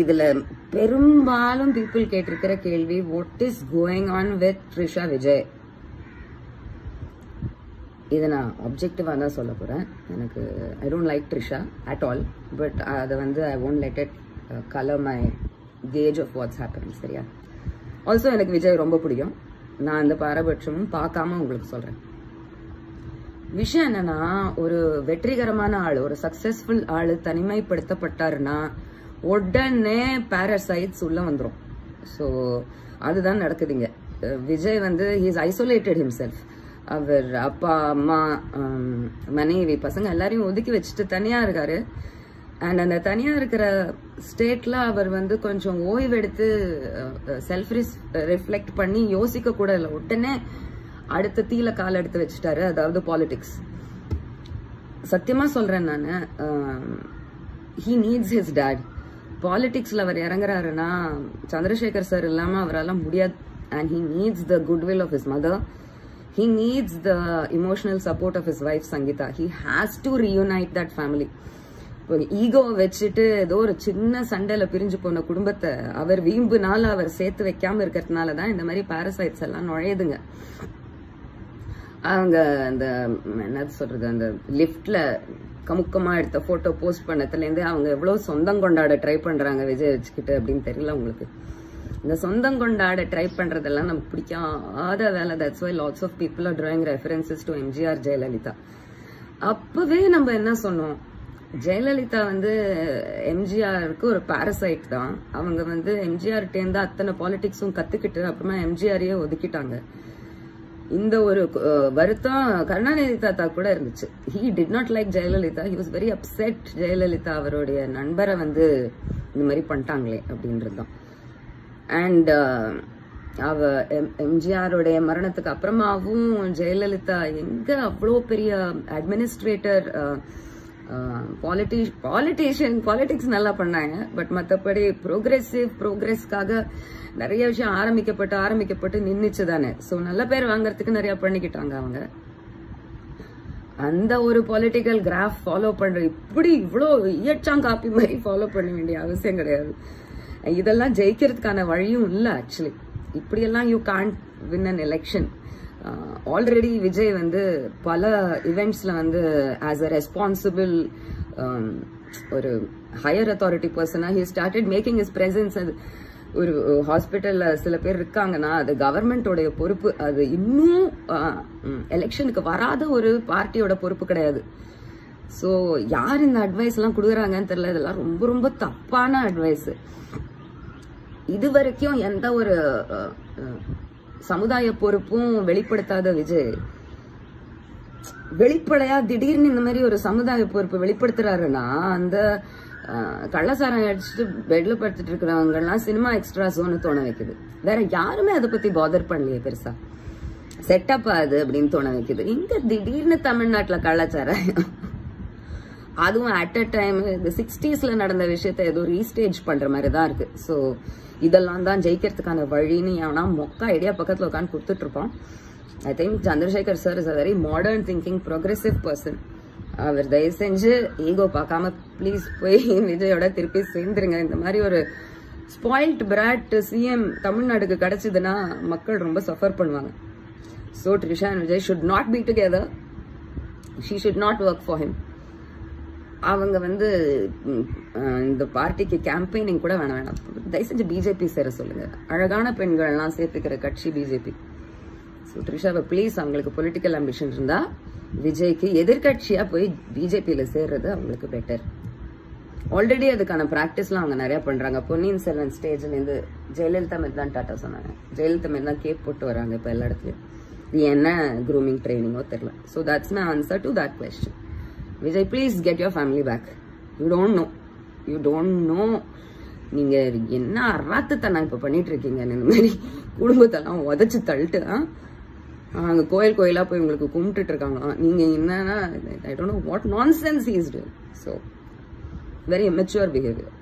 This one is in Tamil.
இதுல பெரும்பாலும் பீப்புள் கேட்டிருக்கிற கேள்வி, what is going on with Trisha Vijay? இதை நான் ஆப்ஜெக்டிவா தான் சொல்ல போறேன். எனக்கு I don't like Trisha at all, but அதை வந்து I won't let it colour my gauge of what's happening. சரியா? ஆல்சோ எனக்கு விஜய் ரொம்ப பிடிக்கும். நான் அந்த பாரபட்சமும் பார்க்காம உங்களுக்கு சொல்றேன். விஷயம் என்னன்னா, ஒரு வெற்றிகரமான ஆள், ஒரு சக்சஸ்ஃபுல் ஆளு தனிமைப்படுத்தப்பட்டாருன்னா உடனே பாரசைட்ஸ் உள்ள வந்துடும். ஸோ அதுதான் நடக்குதுங்க. விஜய் வந்து ஹீஸ் ஐசோலேட்டட் ஹிம்செல்ஃப். அவர் அப்பா, அம்மா, மனைவி, பசங்க எல்லாரையும் ஒதுக்கி வச்சுட்டு தனியா இருக்காரு. அண்ட் அந்த தனியா இருக்கிற ஸ்டேட்ல அவர் வந்து கொஞ்சம் ஓய்வெடுத்து செல்ஃப் ரிஃப்ளெக்ட் பண்ணி யோசிக்க கூட இல்லை. உடனே அடுத்த தீல கால் எடுத்து வச்சுட்டாரு, அதாவது பாலிடிக்ஸ். சத்தியமா சொல்றேன் நானு, ஹீ நீட்ஸ் ஹிஸ் டாட். பாலிடிக்ஸ்ல அவர் இறங்குறாருன்னா சந்திரசேகர் சார் இல்லாம அவரால் முடியாது. And he needs the goodwill of his mother. He needs the emotional support of his wife Sangeeta. He has to reunite that family. Ego வச்சுட்டு ஏதோ ஒரு சின்ன சண்டையில பிரிஞ்சு போன குடும்பத்தை அவர் வீம்புனால அவர் சேர்த்து வைக்காம இருக்கிறதுனாலதான் இந்த மாதிரி பாரசைட்ஸ் எல்லாம் நுழையுதுங்க. அவங்க அந்த என்ன சொல்றது, அந்த லிப்ட்ல கமுக்கமா எடுத்த போட்டோ போஸ்ட் பண்ணதுல இருந்து அவங்க எவ்வளவு சொந்தம் கொண்டாட ட்ரை பண்றாங்க விஜய் வச்சுக்கிட்டு அப்படின்னு தெரியல உங்களுக்கு. இந்த சொந்தம் கொண்டாட ட்ரை பண்றதெல்லாம் நமக்கு பிடிக்காத வேலை. That's why lots of people are drawing references to MGR, Jayalalithaa. அப்பவே நம்ம என்ன சொன்னோம், ஜெயலலிதா வந்து எம்ஜிஆருக்கு ஒரு பாரசைட் தான். அவங்க வந்து எம்ஜிஆர்கிட்டேருந்து அத்தனை பாலிடிக்ஸும் கத்துக்கிட்டு அப்புறமா எம்ஜிஆரையே ஒதுக்கிட்டாங்க. இந்த ஒரு வருத்தம் கருணாநிதி தாத்தா கூட இருந்துச்சு. He did not like Jayalalithaa. He was very upset. Jayalalithaa அவருடைய நண்பரை வந்து இந்த மாதிரி பண்ணிட்டாங்களே அப்படின்றதுதான். அண்ட் அவ எம்ஜிஆருடைய மரணத்துக்கு அப்புறமாவும் ஜெயலலிதா எங்க அவ்வளோ பெரிய அட்மினிஸ்ட்ரேட்டர், பாலிட்டிக்ஸ் நல்லா பண்ணாங்க. பட் மற்றபடி ப்ரோக்ரஸ்க்காக நிறைய விஷயம் ஆரம்பிக்கப்பட்டு நின்றுச்சு தானே. ஸோ நல்ல பேர் வாங்கறதுக்கு நிறைய பண்ணிக்கிட்டாங்க அவங்க. அந்த ஒரு பொலிட்டிக்கல் கிராஃப் ஃபாலோ பண்ற இப்படி இவ்வளோ இயற்றாங் காப்பி மாதிரி ஃபாலோ பண்ண வேண்டிய அவசியம் கிடையாது. இதெல்லாம் ஜெயிக்கிறதுக்கான வழியும் இல்லை ஆக்சுவலி. இப்படியெல்லாம் you can't win an election. Already Vijay வந்து பல இவெண்ட்ஸ்ல வந்து ஆஸ் அ ரெஸ்பான்சிபிள் ஒரு higher authority person he started making his presence. ஒரு ஹாஸ்பிட்டல்ல சில பேர் இருக்காங்கன்னா அது கவர்மெண்டோடைய பொறுப்பு. அது இன்னும் எலெக்ஷனுக்கு வராத ஒரு பார்ட்டியோட பொறுப்பு கிடையாது. ஸோ யார் இந்த அட்வைஸ் எல்லாம் கொடுக்குறாங்கன்னு தெரியல. இதெல்லாம் ரொம்ப ரொம்ப தப்பான அட்வைஸ். இது வரைக்கும் எந்த ஒரு சமுதாய பொறுப்பும் வெளிப்படுத்தாத விஜய் வெளிப்படையா திடீர்னு இந்த மாதிரி ஒரு சமுதாய பொறுப்பு வெளிப்படுத்துறாருன்னா, அந்த கள்ளசாரம் அடிச்சுட்டு பெட்ல படுத்துட்டு இருக்கிறவங்க எல்லாம் சினிமா எக்ஸ்ட்ராஸோன்னு தோண வைக்குது. வேற யாருமே அதை பத்தி பாதர் பண்ணலையே, பெருசா செட்டப் ஆகுது அப்படின்னு தோண வைக்குது. இங்க திடீர்னு தமிழ்நாட்டுல கள்ளச்சாராயம், அதுவும் அட் அ டைம் இந்த 60s நடந்த விஷயத்த ஏதோ ரீஸ்டேஜ் பண்ற மாதிரி தான் இருக்கு. ஸோ இதெல்லாம் தான் ஜெயிக்கிறதுக்கான வழின்னு ஏன்னா மொக்கா ஐடியா பக்கத்துல உட்காந்து கொடுத்துட்டு இருப்போம். I think Chandrasekhar sir is a very modern thinking progressive person. அவர் தயவு செஞ்சு ஈகோ பார்க்காம ப்ளீஸ் போய் விஜயோட திருப்பி சேர்ந்துருங்க. இந்த மாதிரி ஒரு ஸ்பாயில்ட் பிராட் சிஎம் தமிழ்நாடுக்கு கிடைச்சதுன்னா மக்கள் ரொம்ப சஃபர் பண்ணுவாங்க. So Trisha and Vijay should not be together. She should not work for him. அவங்க வந்து இந்த பார்ட்டிக்கு கேம்பெயினிங் கூட வேணாம். தயவு செஞ்சு பிஜேபி சேர சொல்லுங்க. அழகான பெண்கள்லாம் சேர்த்துக்கிற கட்சி பிஜேபி. ஸோ த்ரிஷாவை ப்ளீஸ், அவங்களுக்கு பொலிட்டிக்கல் அம்பிஷன் இருந்தா விஜய்க்கு எதிர்கட்சியா போய் பிஜேபியில சேர்றது அவங்களுக்கு பெட்டர். ஆல்ரெடி அதுக்கான பிராக்டிஸ்லாம் அவங்க நிறைய பண்றாங்க. பொன்னியின் செல்வன் ஸ்டேஜ்ல இருந்து ஜெயலலிதா மாரி தான் டாட்டா சொன்னாங்க. ஜெயலலிதா மாரி தான் கேப் போட்டு வராங்க இப்ப எல்லா இடத்துலயும். இது என்ன க்ரூமிங் ட்ரைனிங்கோ தெரியல. So that's my answer to that question. Vijay, please get your family pack. You don't know நீங்க என்ன அராத்துத்தனம் இப்ப பண்ணிட்டு இருக்கீங்க. இந்த மாதிரி குடும்பத்தெல்லாம் உதச்சு தள்ளிட்டு அங்க கோயிலா போய் உங்களுக்கு கும்பிட்டுட்டு இருக்காங்க. நீங்க என்னன்னா I don't know what nonsense he is doing. So very immature behaviour.